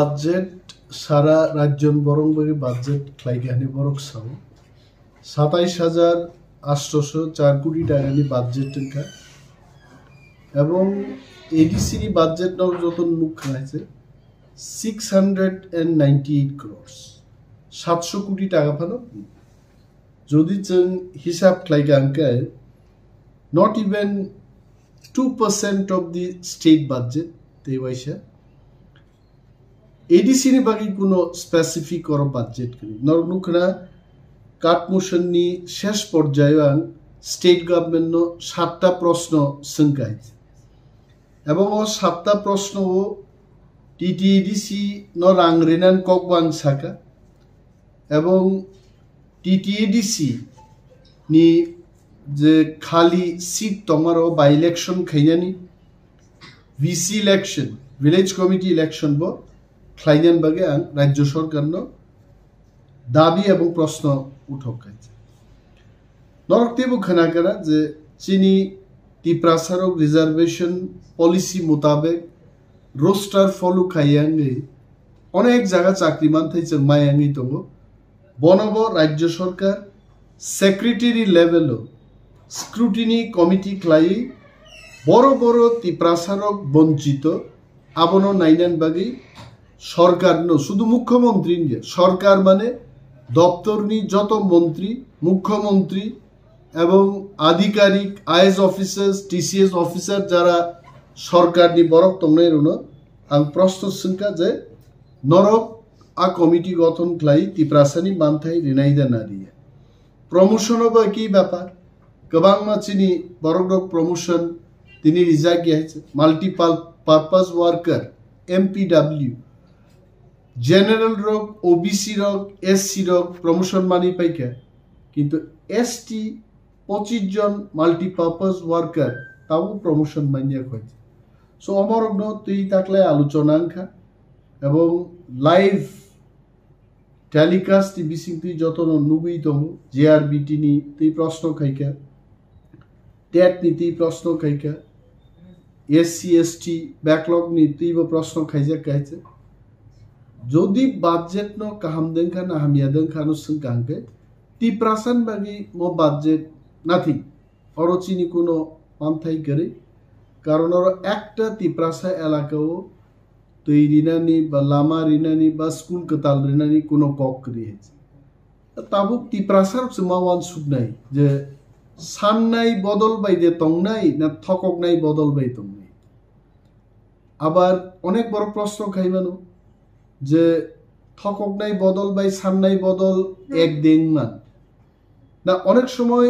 Budget সারা রাজ্যন বরংবরি budget খ্লাইগানি বরক Sao ২৭,৮০৪ কোটি টাকানি budget টেনকা এবং এডিসিনি budget knock যত নুক খাইছে 698 crores 700 কোটি টাকা ফানো যদি जों হিসাব খ্লাইগানকাय not even 2% of the state budget তেবাইসা एडीसी बाकी कोनो स्पेसिफिक और बजेट करी नरनुखना काटमुशननि शेष पर्यायाव स्टेट गवर्नमेंट नो 7टा प्रश्न सोंगायत एबं ओ 7टा प्रश्न ओ टीटीएडीसी नो रांग्रेनान ककबान साका एबं टीटीएडीसी नि जे खाली सीट तमारो बाय इलेक्शन खैनानि VC election village committee election बो ख्लाइनान बागे आं राज्य सरकारनो दाबी एबं प्रश्न उठावखायছে नरकतेबो खोनाकारा जे चिनी तिप्रासारक रिजार्वेशन पलिसि मुताबिक रोस्टार फलो खायांगे अनेक जायगा चाकरी मानथाय जों मायांगि दङ बनबो राज्य सरकार सेक्रेटारि लेभेलो स्क्रुटिनी कमिटी ख्लाई बड़ बड़ तिप्रासारक वंचित आबनो नाइनान बागे सरकार नो शुद्ध मुख्यमंत्री सरकार माने दफ्तरनी जत मंत्री मुख्यमंत्री एवं आधिकारिक आईएएस ऑफिसर्स टीसीएस ऑफिसर जरा सरकार नि बरक तंगनाय रुनो आं प्रश्न सोंका जे नरक आ कमिटी गठन ख्लाई तिप्रासानि मानथाय रिनायदा नारिया प्रमोशन बा की ব্যাপার गोबां मानसिनि बरक प्रमोशन तिनि रिजार्व गयाছে multiple purpose worker MPW general रक ओबीसी रक एससी रक प्रमोशन मानी पाइका किंतु एसटी 25 जन माल्टीपार्पस वर्कर ताऊ प्रमोशन मानिया खोज सो अमरग्न तुई ताकले आलोचना आंखा एवं लाइव टेलिकास्ट टीबीसी तुई जतन नुबुई दङ जेआरबीटी नि तुई प्रश्न खाइका टेट नि तुई प्रश्न खाइका एससी एसटी बैकलॉग नि तुईबो प्रश्न खाइजा कायছে যদি বাজেট ন কাহাম দেনখা না হামিয়া দেনখানো সংকাঙ্কে তিপ্রাসান বাগি মো বাজেট নাথিং অরচিনি কোনো পান্থাই করে কারণ ওর একটা তিপ্রাসা এলাকাও তৈরিনানি বা লামা রিনানি বা স্কুল কতাল রিনানি কোনো কক করিয়েছে তাবুক তিপ্রাসার মাওয়ান সুবনাই যে সাননাই বদল বাইদে তংনাই না থকক নাই বদল বাই তংনাই আবার অনেক বড় প্রশ্ন খাইবানো যে থকক নাই বদল বাই সাননাই বদল এক দিন মান না অনেক সময়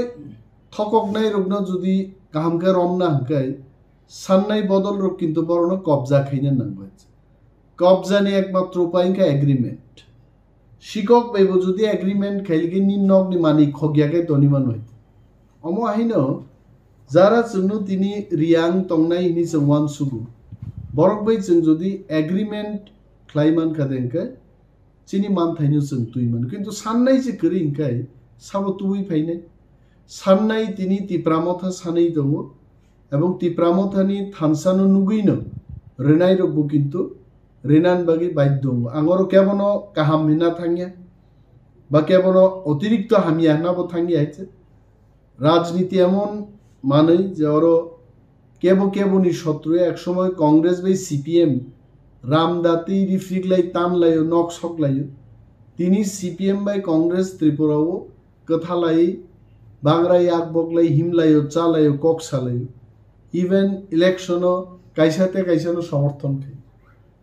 থকক নাই রগ্ন যদি কাহামকে রমনা হামকাই সাননাই বদল রোগ কিন্তু বড় কবজা খাইনে নাঙ্গো কবজা নিয়ে একমাত্র উপায়ঙ্কা এগ্রিমেন্ট শিকক বাইব যদি এগ্রিমেন্ট খাইলকে নিন্নক নি মানি খগিয়াকে তনিমান হইতে অম আহিন যারা জন্য তিনি রিয়াং তংনাই হিনি জংওয়ান সুগু বরক বাই जों যদি এগ্রিমেন্ট ख्लाइमान खादेंका चिनी मान थाइनो जों तुइमान किन्तु साननाय जे करि इंकाय साबो तुइ फाइने साननाय तिनि तिप्रामथा सानै दङ एवं तिप्रामथानि थानसानो नुगैनो रेनाय रबो किन्तु रेनान बागि बाय दङ आंगरो केबनो काहाम हिना थांगिया बा केबनो अतिरिक्त हामिया नाबो थांगिया आइছে राजनीति एमन मानै जे अरो केबो केबोनि शत्रु एक समय कांग्रेस बाय सीपीएम रामदाती रिफ्रिकलाई तान लायो नक सक लायो तिनी सीपीएम बाय कांग्रेस त्रिपुराओ कथालाई बांग्राई आगबगलाई हिमलायो चालायो कक सालायो इवन इलेक्शन काइसाते काइसानो समर्थन थे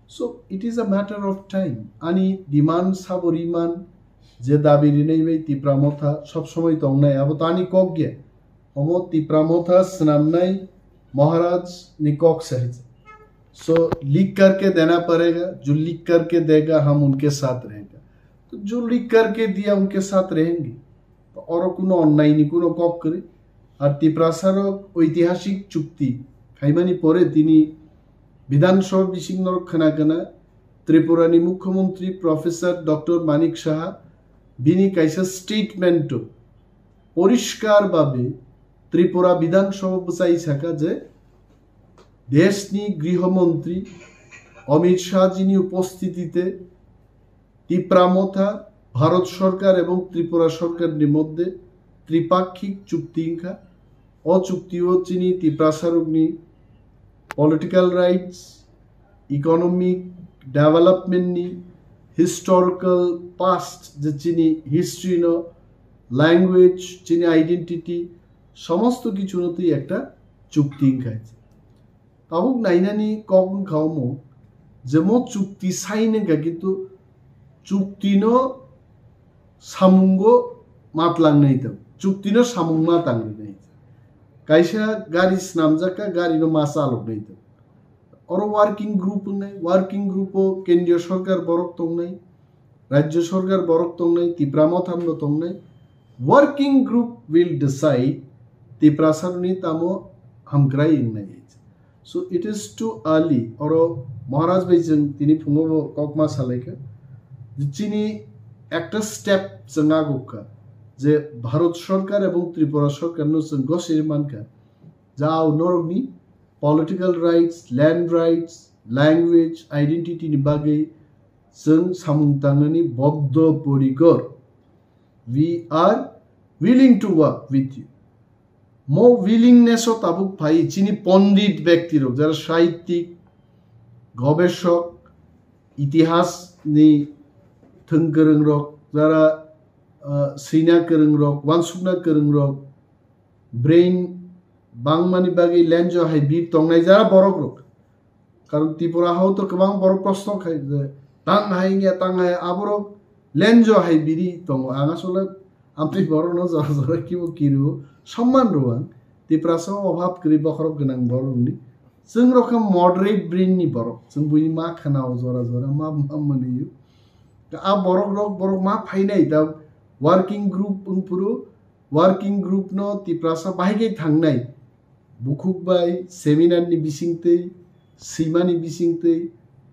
so it is a matter of time आनी डिमांड साबरिमान जे दाबी रिनाय बाय तिप्रामथा सब समय तंगनाय अब तानी कक गे अमो तिप्रामथा स्नामनाय महाराज नि कक सहित सो लीक करके देना पड़ेगा जो लीक करके देगा हम उनके साथ रहेंगे तो जो लीक करके दिया उनके साथ रहेंगे तो और कोनो अन्याय नि कोनो कक करे और तिप्रासार ऐतिहासिक चुक्ति खाइमानी परे तिनी विधानसभा बिसिंगर खोनागोना त्रिपुरानि मुख्यमंत्री प्रोफेसर डॉक्टर मानिक साहा बिनी काइसा स्टेटमेंट परिष्कार भावे त्रिपुरा विधानसभा बुझाई साका जे देशनि गृहमंत्री অমিত শাহজিনী উপস্থিতিতে টিপ্রামথা ভারত সরকার এবং ত্রিপুরা সরকারের মধ্যে ত্রিপাক্ষিক চুক্তি ইংখা অচুক্তিও চিনি ত্রিপ্রাসারগ্নি পলিটিক্যাল রাইটস ইকোনমিক ডেভেলপমেন্টনি হিস্টোরিক্যাল পাস্ট যে চিনি হিস্ট্রি ন ল্যাঙ্গুয়েজ চিনি আইডেন্টিটি সমস্ত কিছু নতেই একটা চুক্তি ইংখাইছে তাবুক নাইনানি কখন খাওমো যেমন চুক্তি সাইনেগা কিন্তু চুক্তিনো সামুঙ্গো মাতলাंनाय दं चुक्तिनो सामुंग मातांनाय कायसा गारि स्नामजाका गारिनो मा चालकनाय दं और वर्किंग ग्रुप होननाय वर्किंग ग्रुपो केंद्रीय सरकार बरक दंनाय राज्य सरकार बरक दंनाय तिप्रामथामनो दंनाय वर्किंग ग्रुप विल डिसाइड तिप्रासारनि तामो हामग्राय होननाय so it is too early और महाराज भाईजों तिनि फुङाव ककमा सालायखो जिनि একটা স্টেপ जों आगोखा যে ভারত সরকার এবং ত্রিপুরা সরকার जों गसेर मानखा जाव नरकनि political rights land rights language identity बागै जों सामुंतांनानै बद्धपरिकर we are willing to work with you मो विलिंगनेस ताबुक भाई चिनी पंडित व्यक्ति रक যারা সাহিত্যিক গবেষক ইতিহাসनि थोंगोरों रक जरा सैना गोरों रक वानसुकना गोरों रक ब्रेन बांगमानि बागै लेंज हाइब्रिद दंनाय जरा बरक रक कारण त्रिपुराहाव तो गोबां बरक प्रश्न खाय जे तांहाय आबरक लेंज हाइब्रिद दं आं आसले आमफ्रि बरनो जरा जरा किबो किरु सम्मान रुवां त्रिपुरासाव अभाब गरि बखरक गोनां बरकनि जों रकम मडरेट ब्रेननि बरक जों बुनि मा खानाव जरा जरा मा मोनैयो आ बरक रक बरक मा फाइनाय दा वर्किंग ग्रुप उनपुरु वर्किंग ग्रुप न तिप्रासा बाहायगे थांनाय बुखुकबाय सेमिनारनि बिसिंतै सीमानि बिसिंतै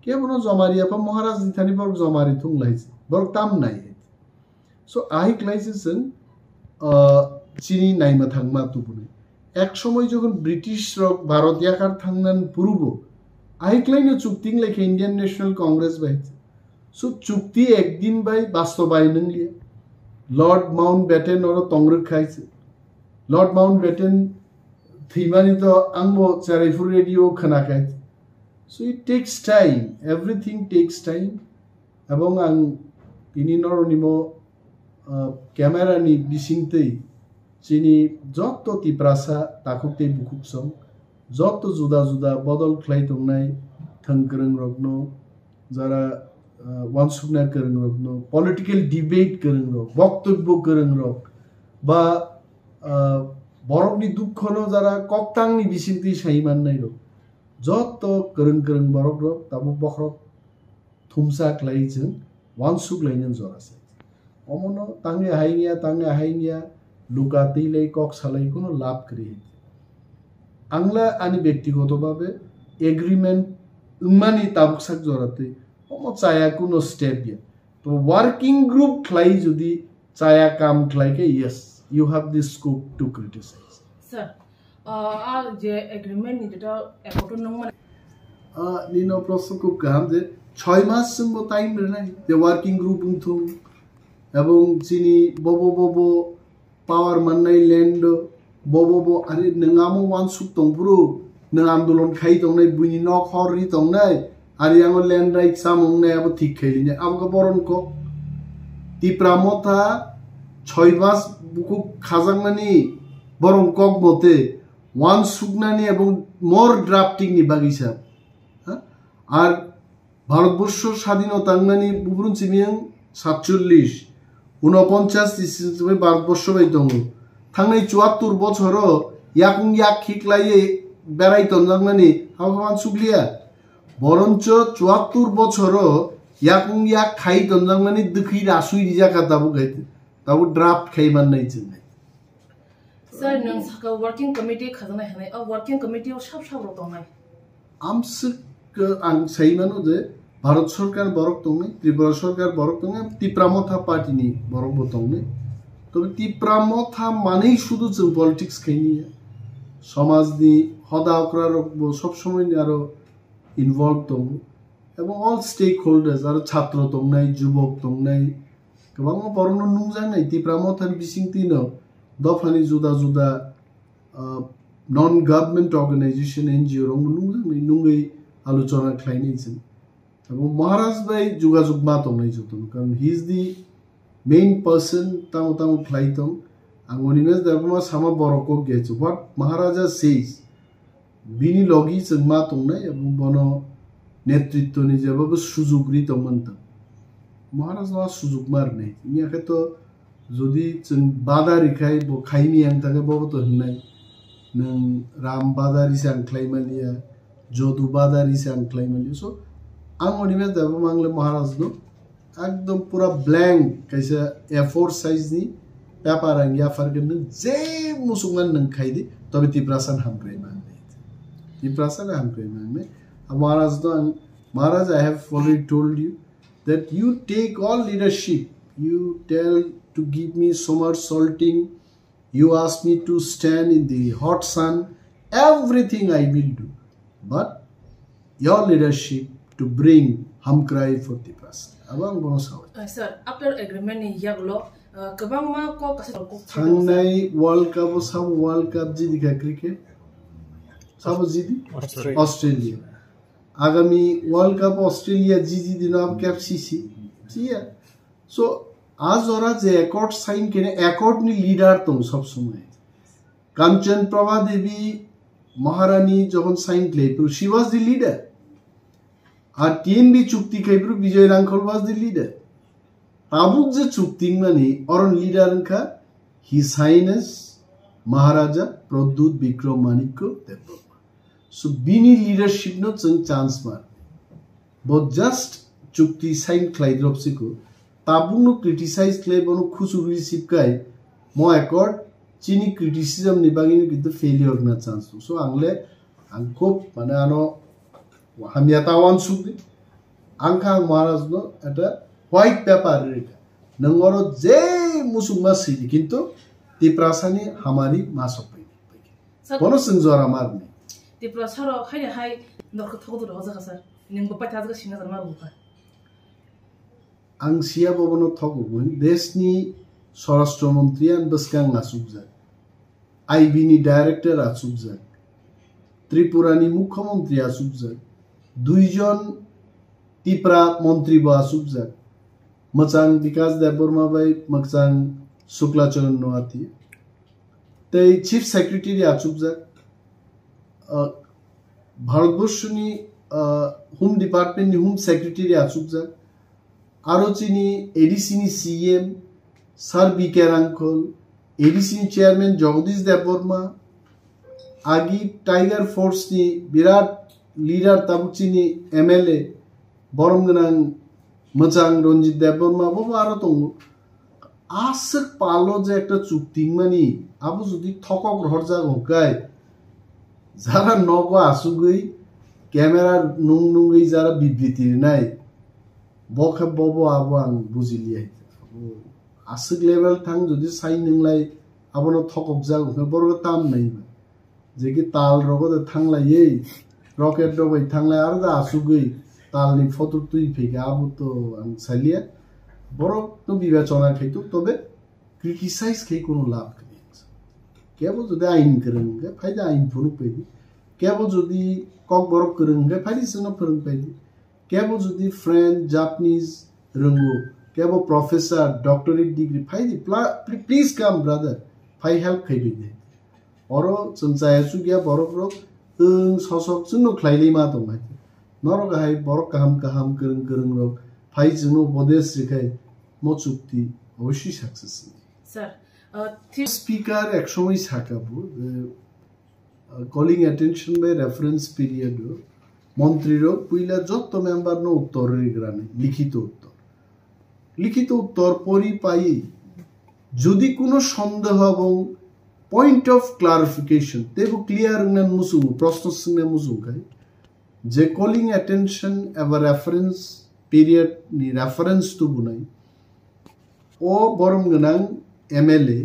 केबनो जमारियाफा महाराज निथानि बरक जमारि थुंलायस बरक तामनाय सो आइ क्लाइसिसजों चिनि नायमा थांमा तुबुनै एक समय जखन ब्रिटिश रक भारत याकार थांनान पुरुबो आइ क्लाइनो चुक्तिं लेखे इंडियन नेशनल कांग्रेस बाय सो चुक्ति एक दिन बाय बास्तबाय नंलिया लॉर्ड माउंटबेटन और तंग्रक खाइছে लॉर्ड माउंटबेटन थैमानि तो आंबो चारायफुर रेडियो खोनाखाय so it takes time everything takes time এবং आं बिनि नरनिमो क्यामेरानि बिसिंतै चिनि जत्त तिप्रासा ताकुते बुकुकसं जत्त जुदा जुदा बदल ख्लाय दंनाय थंगोरों रगनो जरा वानसुकना गोरों रक पलिटिकल डिबेट गोरों रक बक्तव्य गोरों रक बा बरकनि दुखनो जरा कक्तांनि बिसिंति साइमाननाय रक जत्त गोरों गोरों बरक रक ताबो बखरक थुमसा ख्लायजों वानसुकलायनो जरासे अमनो तांगे हाइनिया लुकातैलाय कक सालाय कोनो लाभ करि आंला आनि व्यक्तिगतभावे एग्रीमेंट उमानि ताबुकसाक जराते चाया कुनो स्टेप या तो वर्किंग ग्रुप ख्लाई जुदी चाया काम ख्लाई के yes you have this scope to criticise sir आ जे एग्रीमेंट नि तो एकोट नंगमन निनो प्रश्न को काम जे 6 मास जोंबो टाइम रहनाय जे वर्किंग ग्रुप उंथुं एबं चिनि बबो पावर माननाय लैंड बबो आरे नंगामो वानसुक दंब्रु नों आंदोलन खाइ दंनाय बुनि न खरि दंनाय आरि आंगो लैंड राइट सामुंगनाय अब ठीक खैलिने आबो बरन को तिप्रामथा 6 मास बुकु खाजांनानि बरन कक मते वान सुगनानि एबं मोर ड्राफ्टिंग नि बागिसा आर भारतबर्ष स्वाधीनतांनानि बुब्रुन सिमियां 47 49 इसिसबै भारतबर्ष बाय दङ थांनाय 74 बछर याकुं याक खिक्लायै बेराय तनजांनानि हावान सुग्लिया बरंच 74 बछर याकुं याक खाइ तनजांनानि दुखै रासुइ दिजाका दाबु गायते दाबु ड्राफ्ट खाइमान नाय जोंनाय सर नों साका वर्किंग कमिटि खाजानाय हनाय आ वर्किंग कमिटियाव साब साब दंनाय आमसक आं साइमानो जे भारत सरकार बरक दंनाय त्रिपुरा सरकार बरक दंनाय तिप्रामथा पार्टीनि बरकबो दंनाय तबे तिप्रामथा माने शुधु जों पलिटिक्स खाइनिया समाजनि हदावक्रा सब समय आरो इनवल्व दं এবং অল স্টেক হোল্ডার্स आरो ছাত্র दंनाय যুবক दंनाय गोबां बर'नो नुजानाय तिप्रामथान बिसिंतिनो दफानि जुदा जुदा नन गभर्नमेंट अर्गेनाइजेशन एनजीओ रंग नुजानाय नुङै आलोचना खालायनायजों এবং মহারাজ ভাই যোগাযোগ মা दंनाय जतन कारण he is the main person ताम ताम खालायतम आंगनिमेस दाबमा सामा बरको गेच व्हाट महाराजा सेज बिनि लगी जों मा दंनाय এবং बनो नेतृत्वनि जेबाबो सुजुगरि दंमोन महाराजा सुजुग मारनाय इनियाखे तो जदि जों बादारिखाय ब खायनि आं थागे बबो तो होननाय नों राम बादारि से आंख्लायमालिया जदु बादारि से आंख्लायमालिया सो आं अनिमेस दाबो मांगले महाराज नो एकदम पूरा ब्लैंक कैसे A4 साइज नि पेपर आं या फरगन जे मुसुंगन नं खायदि तबे तिप्रासन हामग्राय मांगले तिप्रासन हामग्राय मांगले महाराज नो Maharaj I have already told you that you take all leadership. You tell to give me so much salting. You ask me to stand in the hot sun. Everything I will do. But your leadership to bring hum cry for the person. Abang bono sawat. Sir, after agreement ni yaglo, kabang ma ko kasi ko. Thangnai World Cup o sab World Cup jidi ka cricket. Sab jidi? Australia. आगामी world cup Australia जीजी दिन अब कैप्सीसी ठीक है सो आज और आज accord sign के ने एकॉर्ड नि लीडर तो सब समय कांचन प्रभा देवी महारानी जखन sign क्लेपुर she was the leader R TNB চুক্তি খাইপুর বিজয় Rangkhal was the leader Tabuk जे चुक्ति माने अरन लीडर का his highness Maharaja Pradyut Vikram Manikya Debbarma So bini leadership no chung chance mar. But just chukti sign claidrop siko. Tabung no criticize clay bono khusu receive kai. Mo accord chini criticism ni bagini kitu failure na chance. So angle angkop mana ano hamyata wan sukdi. Angka maharaj no eta white paper reka. Nangoro je musung masidi kinto tiprasani hamari masopai. Bono senjora marni. Tipra saro khayne hay nok thodu ro jaga sir ning go patha jaga sina mar buka ang siya bobono thogun desni স্বরাষ্ট্র মন্ত্রী an baskang asubjak IB ni director asubjak ত্রিপুরানি মুখ্যমন্ত্রী asubjak দুইজন ত্রিপুরা মন্ত্রী বা asubjak মচাং বিকাশ দেববর্মা বাই মচাং শুক্লাচরণ নোয়াতি তাই চিফ সেক্রেটারি asubjak ভারতবর্ষনি হোম ডিপার্টমেন্ট নি হোম সেক্রেটারি asubjak আরো চিনি এডিসিনি সিএম স্যার বিকে রাঙ্খল এডিসিনি চেয়ারম্যান জগদীশ দেববর্মা আগি টাইগার ফোর্স নি বিরাট লিডার তাবুচিনি এমএলএ বরমগনাং মচাং রঞ্জিত দেববর্মা বব আরো তো আসক পালো যে একটা চুক্তি মানি আবু যদি থকক হরজা হকায় যারা নগ আসুগই ক্যামেরা নুং নুঙ্গই যারা বিবৃতি নাই বখে বব আবু আং বুঝিলিয়াই আসক লেভেল থাং যদি সাই নংলাই আবনো থকক জাগো বড় তাম নাইবা যে কি তাল রগতে থাংলাই এই রকেট রবাই থাংলাই আর দা আসুগই তালনি ফটো তুই ফেকে আবু তো আং সালিয়া বড় তো বিবেচনা খাইতো তবে ক্রিটিসাইজ খাই কোনো লাভ নেই কেবল যদি আইন করং ফায়দা আইন ফোন পাইদি কেবল যদি কক বরক করং ফায়দি সঙ্গে ফোন পাইদি কেবল যদি ফ্রেঞ্চ জাপানিজ রঙ্গো কেবল প্রফেসর ডক্টরেট ডিগ্রি ফাইদি প্লিজ কাম ব্রাদার ফাই হেল্প খাইবি দে অর চংচায়াসু গিয়া বরক রক সসক জন্য খ্লাইলি মা দं হাই নরক হাই বরক কাহাম কাহাম করং করং রক ফাই জন্য উপদেশ রেখাই মো চুক্তি অবশ্যই সাকসেস স্যার স্পিকার একসময় সাকাবো calling attention by reference period মন্ত্রীর পইলা যত মেম্বার নো উত্তরের গ্রানে লিখিত উত্তর পরি পাই যদি কোনো সন্দেহ এবং পয়েন্ট অফ ক্লারিফিকেশন তেবু ক্লিয়ার না মুসু প্রশ্ন সঙ্গে মুসু গাই যে কলিং অ্যাটেনশন এবার রেফারেন্স পিরিয়ড নি রেফারেন্স তো বুনাই ও বরম গনাং এমএলএ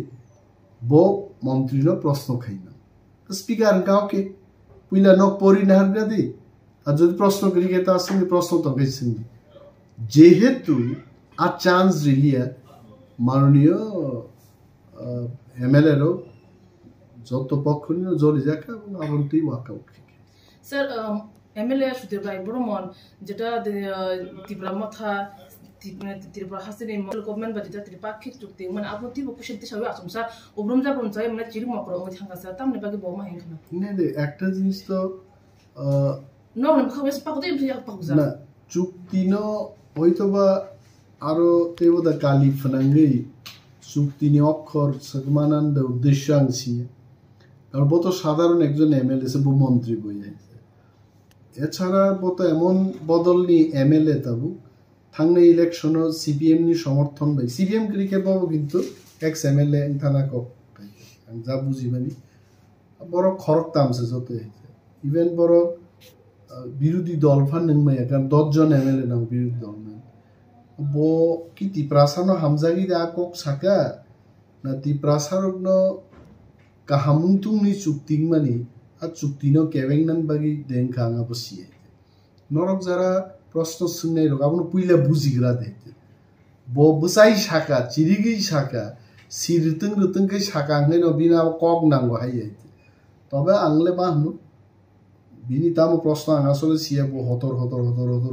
বো মন্ত্রীর প্রশ্ন খাইনা স্পিকার কাউকে পুইলা নক পরি নাহারগা দে আর যদি প্রশ্ন করি তা সঙ্গে প্রশ্ন তো গেছেন যেহেতু আর চান্স রিলিয়া মাননীয় এমএলএরও যত পক্ষ নিয়ে জড়ি যাকা এবং আবন্তি workout sir MLA Sudeb Roy Barman যেটা ত্রিপুরা মাথা ত্রিপুরা হাসিনি গভর্নমেন্ট বাজেট ত্রিপাক্ষিক চুক্তি মানে আবন্তি বকুশন হিসাবে আসুমসা অব্রমজা ব্রমজায় মানে চিরি মকর ওই থাঙ্গাসা তামনে বাকি বমা হেনখানা না একটা জিনিস তো No, খাওয়াস পাকতে পাকজা না চুক্তিনো হয়তোবা আরো তেবদা কালি ফনাঙ্গই চুক্তিনি অক্ষর সগমানন্দ উদ্দেশ্যাংশী আর বত সাধারণ একজন এমএলএ সে মন্ত্রী বই যাইছে এছাড়া বত এমন বদলনি এমএলএ তাবু থাংনে ইলেকশন সিপিএম নি সমর্থন বাই সিপিএম ক্রিকে পাবো কিন্তু এক্স এমএলএ থানা কক যা বুঝিবানি বড় খরক তামছে যত ইভেন বড় বিরোধী দল ফান নংমাইয়া কারণ 10 জন এমএলএ নাম বিরোধী দল না bo ki ti prasano hamzagi da kok saka na ti prasarogno kahamuntung ni chukting mani a chuktino keveng nan bagi den khanga bosie norok jara proshno sungnai rok abno puila bujigra dete bo busai saka chirigi saka sirtung rutung ke saka ngai no bina kok nango hai tobe angle bahnu bini tam proshno angasole sia bo hotor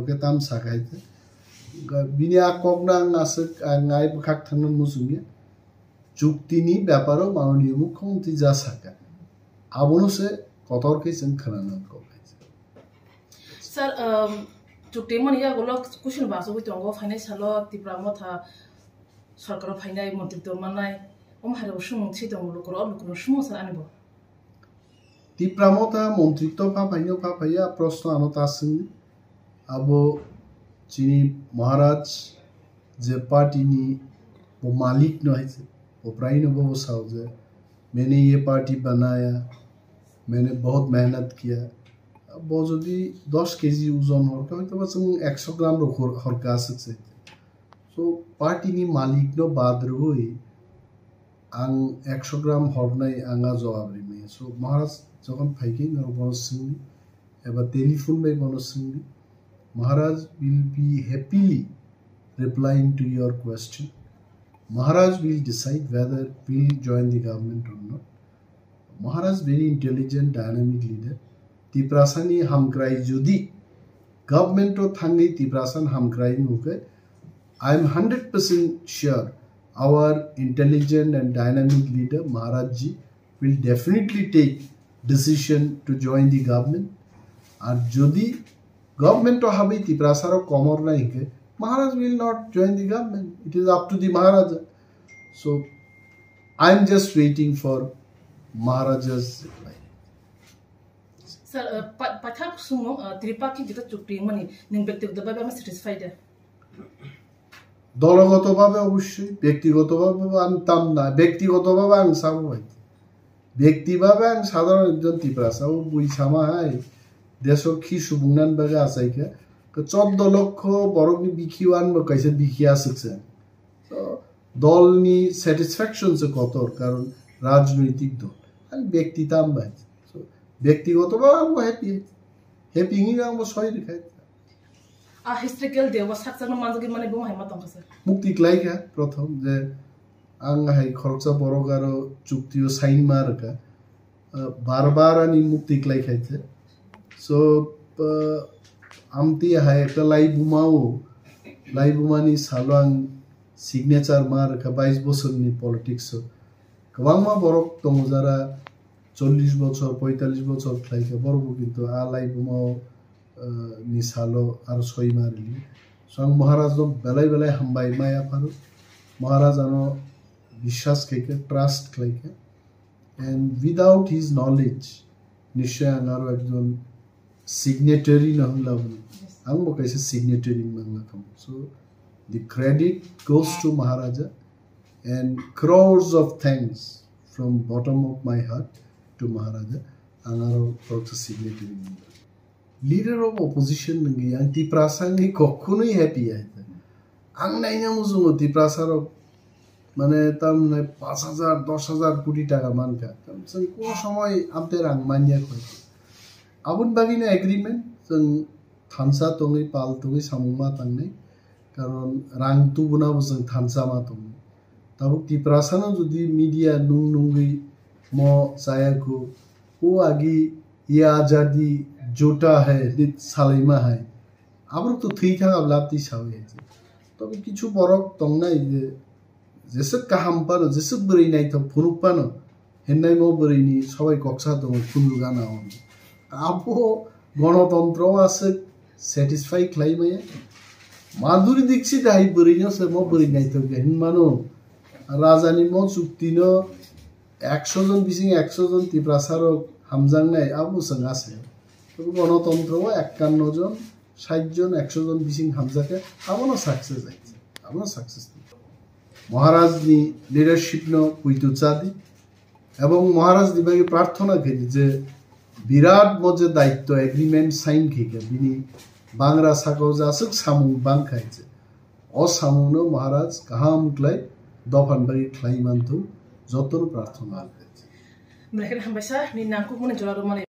ke tam sakaite Binya কগনাং আসক আঙ্গাই বখাক থানন মুসুঙ্গে চুক্তিনি ব্যাপারও মাননীয় মুখ্যমন্ত্রী যা সাকা আবনসে কতরকে जों खोनानानै কইছে sir চুক্তি মানিয়া গলো কুশন বাসো হইতো অঙ্গ ফাইনান্সিয়াল ত্রিপুরা মথা সরকার ফাইনাই মন্ত্রিত্ব মানাই ওম হারে সুমুংছি দং লোকর লোকর সুমুসা আনিব ত্রিপুরা মথা মন্ত্রিত্ব ফাইয়া প্রশ্ন আনতাসিং আবো चीनी महाराज जे पार्टी नी वो मालिक न है वो प्राइन वो साउज है मैंने ये पार्टी बनाया मैंने बहुत मेहनत किया अब वो जो भी 10 केजी ओजन हो तो बस 100 ग्राम रो हरका सकते सो पार्टी नी मालिक न बाद रही आं 100 ग्राम हरनाय आंगा जवाब में सो महाराज जखन फाइकिंग और बनसिंग एबा टेलीफोन बाय Bansing Maharaj will be happily replying to your question. Maharaj will decide whether we'll join the government or not. Maharaj very intelligent, dynamic leader. Tiprasani hamkrai jodi government to thangi tiprasan hamkrai nuke. I am 100% sure our intelligent and dynamic leader Maharaj ji will definitely take decision to join the government. And jodi government to have it prasaro komor nahi ke Maharaj will not join the government. It is up to the Maharaja. So I am just waiting for Maharaja's reply. Sir, pathak sumo tripaki jeta chukti mani ning ব্যক্তিগতভাবে আমি satisfied দলগতভাবে অবশ্যই ব্যক্তিগতভাবে আমি তাম না ব্যক্তিগতভাবে আমি সামভাই ব্যক্তিভাবে আমি সাধারণ একজন ত্রিপ্রাসাও বুই সামা হাই দেশৰ কি সুবুংনান বাগা আছাইকে 14 লক্ষ বরগনি বিকিওয়ান বকাইছে বিকিয়া আছে তো দলনি স্যাটিসফ্যাকশন সে কতর কারণ রাজনৈতিক দল আর ব্যক্তি তাম ভাই সো ব্যক্তিগতভাবে আমি হ্যাপি নি আমি সই দেখাই আ হিস্ট্রিক্যাল দেওয়া সাকসানো মানজগি মানে বম হাইমা তংকাছে মুক্তি ক্লাইকা প্রথম যে আং হাই খরচা বড়গারো চুক্তিও সাইন মারকা বারবার আনি মুক্তি ক্লাইখাইছে So, amti hai ekta lai bumani salwang signature mar ka 22 বছর ni politics so kwangma borok tongjara 40 বছর 45 বছর খাইকে বড় কিন্তু আ লাই বুমাও ni salo আর 6 মারলি সং মহারাজ বেলাই হামবাই মায়া ফারু মহারাজ আনো বিশ্বাস খাইকে ট্রাস্ট খাইকে and without his knowledge নিশ্চয় আনারো একজন signatory na hum love ang mo kaise signatory mangla kam so the credit goes to Maharaja and crores of thanks from bottom of my heart to Maharaja angaro proto signatory leader of opposition ngi anti prasangi kokkunoi happy aita ang naina muzumo ti prasaro মানে তার মানে 5000 10000 কোটি টাকা মানকা কোন সময় আমতে রাং মানিয়া কই আবুন বাগিনা agreement जों थानसा दङै पाल दङै सामुमा थांनाय कारण रां तुबुनाबो जों थानसा मा दङ दाबो तिप्रासानो जुदि मिडिया नुंगै म जायाखौ वो आगे ये आजादी जोटा है नित सालाइमा है आबर तो थई थाङा लाबति सावे तबे किछु बरक दंनाय जे जेसे काहाम पानो जेसे बोरै नायथाव फुरुक पानो हेन्नाय म बोरैनि सबाय कक्सा दङ खुनुगाना आबो गणतन्त्र আছে স্যাটিসফাই খাইমাय माधुरी दीक्षित हाय बोरैनो से म बोरै नायथाव हेनमानो राजानि म चुक्तिनो 100 जन बिसिं 100 जन तिप्रासारक हामजांनाय आबो जों আছে तबे गणतन्त्रआव 51 जन 60 জন 100 জন বিसिं हामजाके आबोनो सक्सेस जायছে आबोनो सक्सेस মহারাজনি লিডারশিপনো পুইতু চাদি এবং মহারাজ দিবাগে প্রার্থনা করি যে বিরাট মজে দায়িত্ব এগ্রিমেন্ট সাইন খেকে বিনি বাংরা সাকাও জাসুক সামু বাংখাইছে অ সামুনো মহারাজ কাহাম ক্লাই দফান বাগি খ্লাইমানতু যতন প্রার্থনা mereka hambaisa ni nangku mun jolaro male